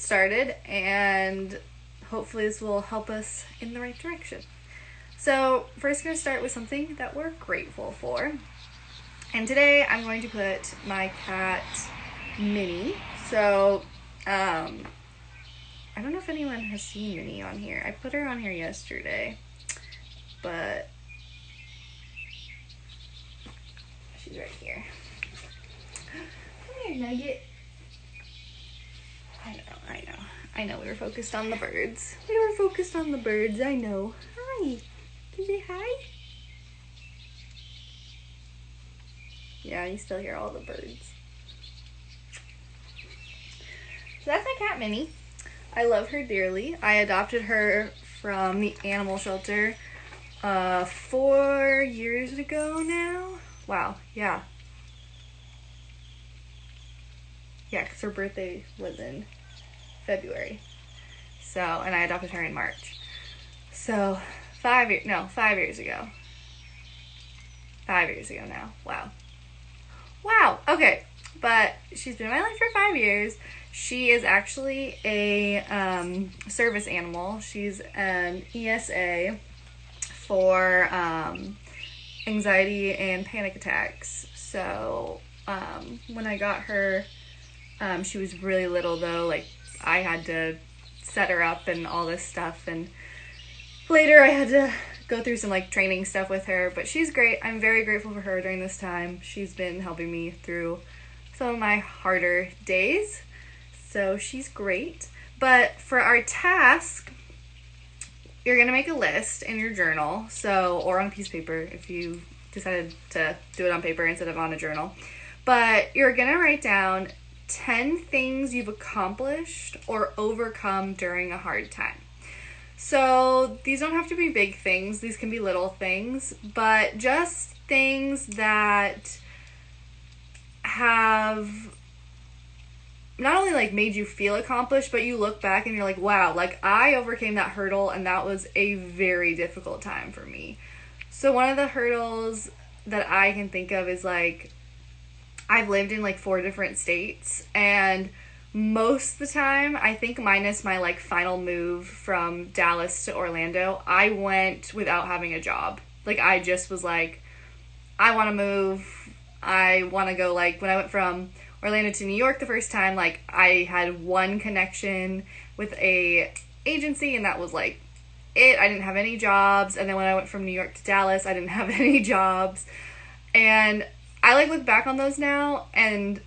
started, and hopefully this will help us in the right direction. So first, going to start with something that we're grateful for. And today I'm going to put my cat Minnie. So I don't know if anyone has seen Minnie on here. I put her on here yesterday, but she's right here. Come here, Nugget. I know we were focused on the birds. I know. Hi. Can you say hi? Yeah, you still hear all the birds. So that's my cat Minnie. I love her dearly. I adopted her from the animal shelter 4 years ago now. Wow, yeah. Yeah, because her birthday was in February. So, and I adopted her in March. So, 5 years ago. 5 years ago now. Wow, okay. But she's been in my life for 5 years. She is actually a service animal. She's an ESA for anxiety and panic attacks. So, when I got her, she was really little though. Like, I had to set her up and all this stuff, and later I had to go through some like training stuff with her, but she's great. I'm very grateful for her during this time. She's been helping me through some of my harder days, so she's great. But for our task, you're gonna make a list in your journal, or on a piece of paper if you decided to do it on paper instead of on a journal. But you're gonna write down 10 things you've accomplished or overcome during a hard time. So these don't have to be big things. These can be little things, but just things that have not only like made you feel accomplished, but you look back and you're like, wow, like I overcame that hurdle and that was a very difficult time for me. So one of the hurdles that I can think of is like, I've lived in like 4 different states, and most of the time, I think minus my like final move from Dallas to Orlando, I went without having a job. Like, I just was like, I want to move. I want to go. Like, when I went from Orlando to New York the first time, like, I had one connection with a agency, and that was like it. I didn't have any jobs. And then when I went from New York to Dallas, I didn't have any jobs. And I like look back on those now, and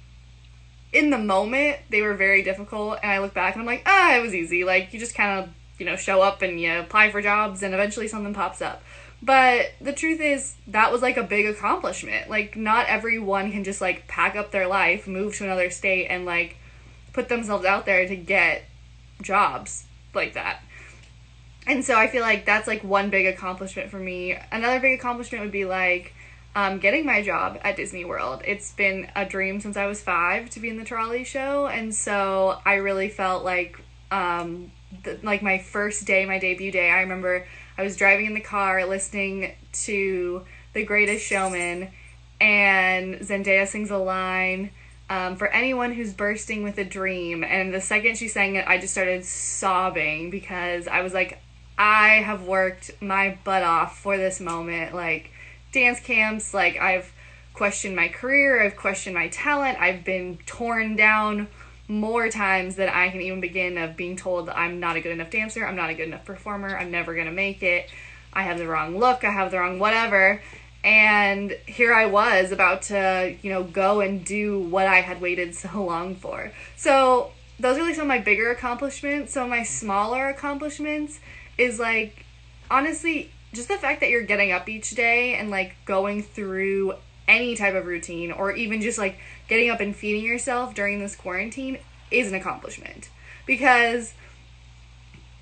in the moment they were very difficult, and I look back and I'm like, it was easy. Like, you just kind of, show up and you apply for jobs and eventually something pops up. But the truth is, that was like a big accomplishment. Like, not everyone can just like pack up their life, move to another state, and like put themselves out there to get jobs like that. And so I feel like that's like one big accomplishment for me. Another big accomplishment would be like getting my job at Disney World. It's been a dream since I was 5 to be in the trolley show, and so I really felt like like my first day, my debut day, I remember I was driving in the car listening to The Greatest Showman, and Zendaya sings a line, for anyone who's bursting with a dream, and the second she sang it, I just started sobbing because I was like, I have worked my butt off for this moment. Like, dance camps, like, I've questioned my career, I've questioned my talent, I've been torn down more times than I can even begin of being told that I'm not a good enough dancer, I'm not a good enough performer, I'm never gonna make it, I have the wrong look, I have the wrong whatever, and here I was about to, go and do what I had waited so long for. So those are like some of my bigger accomplishments. Some of my smaller accomplishments is like, honestly, just the fact that you're getting up each day and like going through any type of routine, or even just like getting up and feeding yourself during this quarantine, is an accomplishment. Because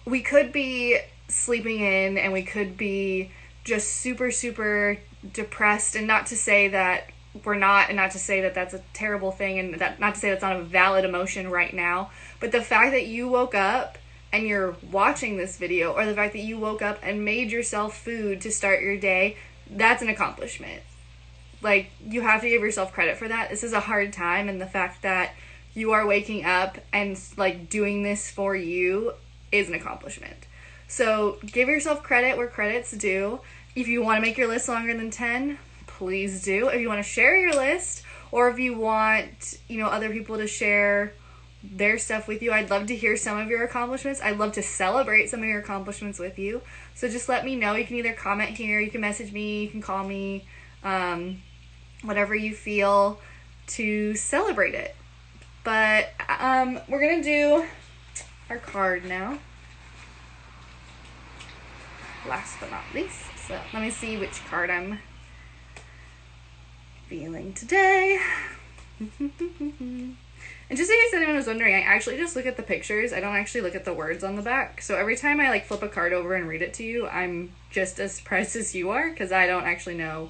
we could be sleeping in, and we could be just super, super depressed, and not to say that we're not, and not to say that that's a terrible thing, and that not to say that's not a valid emotion right now, but the fact that you woke up and you're watching this video, or the fact that you woke up and made yourself food to start your day, that's an accomplishment. Like, you have to give yourself credit for that. This is a hard time, and the fact that you are waking up and like doing this for you is an accomplishment. So give yourself credit where credit's due. If you want to make your list longer than 10, please do. If you want to share your list, or if you want, other people to share their stuff with you, I'd love to hear some of your accomplishments. I'd love to celebrate some of your accomplishments with you. So just let me know. You can either comment here, you can message me, you can call me, whatever you feel to celebrate it. But we're going to do our card now. Last but not least. So let me see which card I'm feeling today. And just in case anyone was wondering, I actually just look at the pictures. I don't actually look at the words on the back. So every time I flip a card over and read it to you, I'm just as surprised as you are, because I don't actually know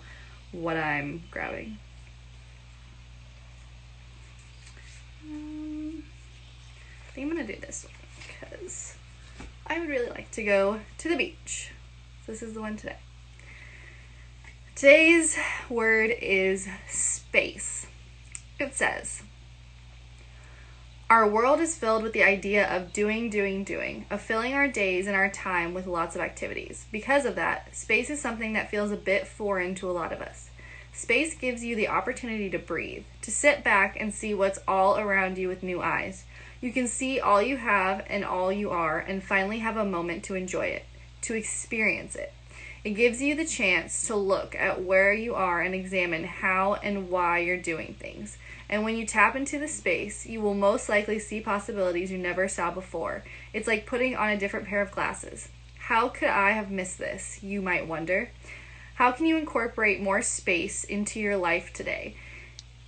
what I'm grabbing. I think I'm going to do this one because I would really like to go to the beach. So this is the one today. Today's word is space. It says, our world is filled with the idea of doing, of filling our days and our time with lots of activities. Because of that, space is something that feels a bit foreign to a lot of us. Space gives you the opportunity to breathe, to sit back and see what's all around you with new eyes. You can see all you have and all you are, and finally have a moment to enjoy it, to experience it. It gives you the chance to look at where you are and examine how and why you're doing things. And when you tap into the space, you will most likely see possibilities you never saw before. It's like putting on a different pair of glasses. How could I have missed this, you might wonder? How can you incorporate more space into your life today?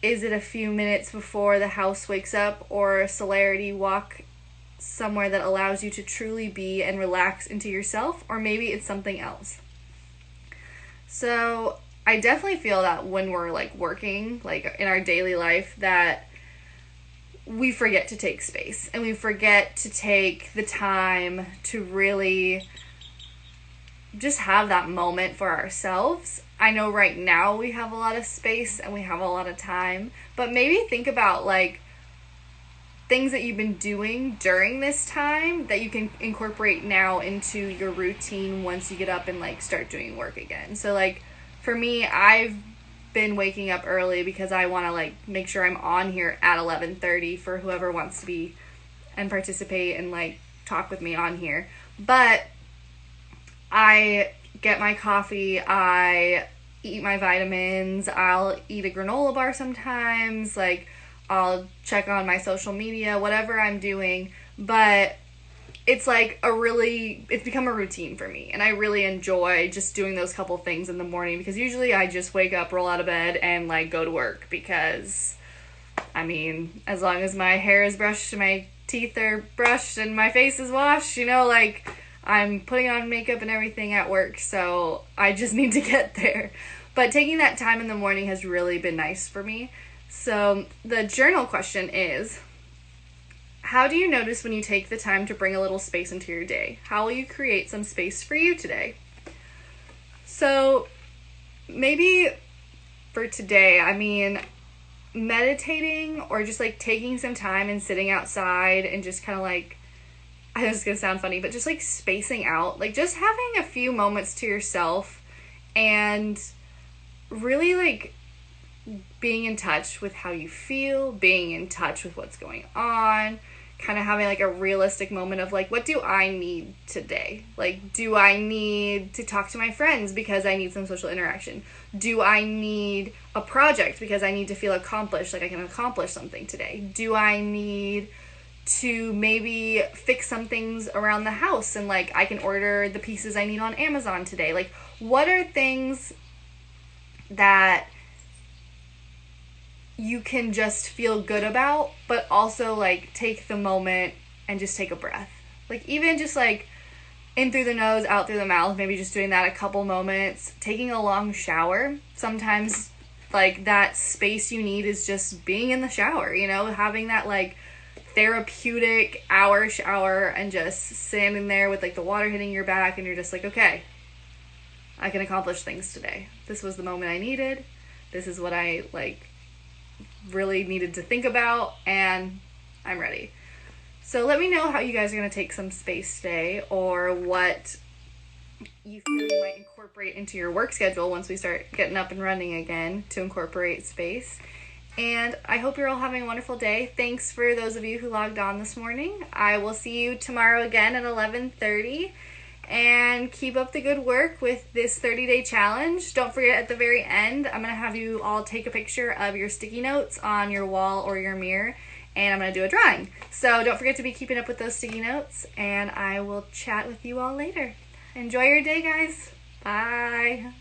Is it a few minutes before the house wakes up, or a celerity walk somewhere that allows you to truly be and relax into yourself? Or maybe it's something else. So I definitely feel that when we're working, in our daily life, that we forget to take space and we forget to take the time to really just have that moment for ourselves. I know right now we have a lot of space and we have a lot of time, but maybe think about things that you've been doing during this time that you can incorporate now into your routine once you get up and start doing work again. So for me, I've been waking up early because I want to make sure I'm on here at 11:30 for whoever wants to be and participate and talk with me on here. But I get my coffee, I eat my vitamins, I'll eat a granola bar sometimes, I'll check on my social media, whatever I'm doing, but it's it's become a routine for me, and I really enjoy just doing those couple things in the morning, because usually I just wake up, roll out of bed, and go to work, because as long as my hair is brushed, my teeth are brushed, and my face is washed, I'm putting on makeup and everything at work, so I just need to get there. But taking that time in the morning has really been nice for me. So the journal question is, how do you notice when you take the time to bring a little space into your day? How will you create some space for you today? So maybe for today, meditating, or just taking some time and sitting outside and just kind of I know it's going to sound funny, but just spacing out, just having a few moments to yourself and really being in touch with how you feel, being in touch with what's going on, kind of having a realistic moment of what do I need today? Do I need to talk to my friends because I need some social interaction? Do I need a project because I need to feel accomplished, I can accomplish something today? Do I need to maybe fix some things around the house and I can order the pieces I need on Amazon today? What are things that you can just feel good about, but also take the moment and just take a breath? Even just in through the nose, out through the mouth, maybe just doing that a couple moments. Taking a long shower. Sometimes that space you need is just being in the shower, having that therapeutic hour shower and just standing there with the water hitting your back, and you're just okay, I can accomplish things today. This was the moment I needed. This is what I really needed to think about, and I'm ready. So let me know how you guys are going to take some space today, or what you feel you might incorporate into your work schedule once we start getting up and running again to incorporate space. And I hope you're all having a wonderful day. Thanks for those of you who logged on this morning. I will see you tomorrow again at 11:30. And keep up the good work with this 30-day challenge. Don't forget, at the very end, I'm going to have you all take a picture of your sticky notes on your wall or your mirror, and I'm going to do a drawing. So don't forget to be keeping up with those sticky notes, and I will chat with you all later. Enjoy your day, guys. Bye.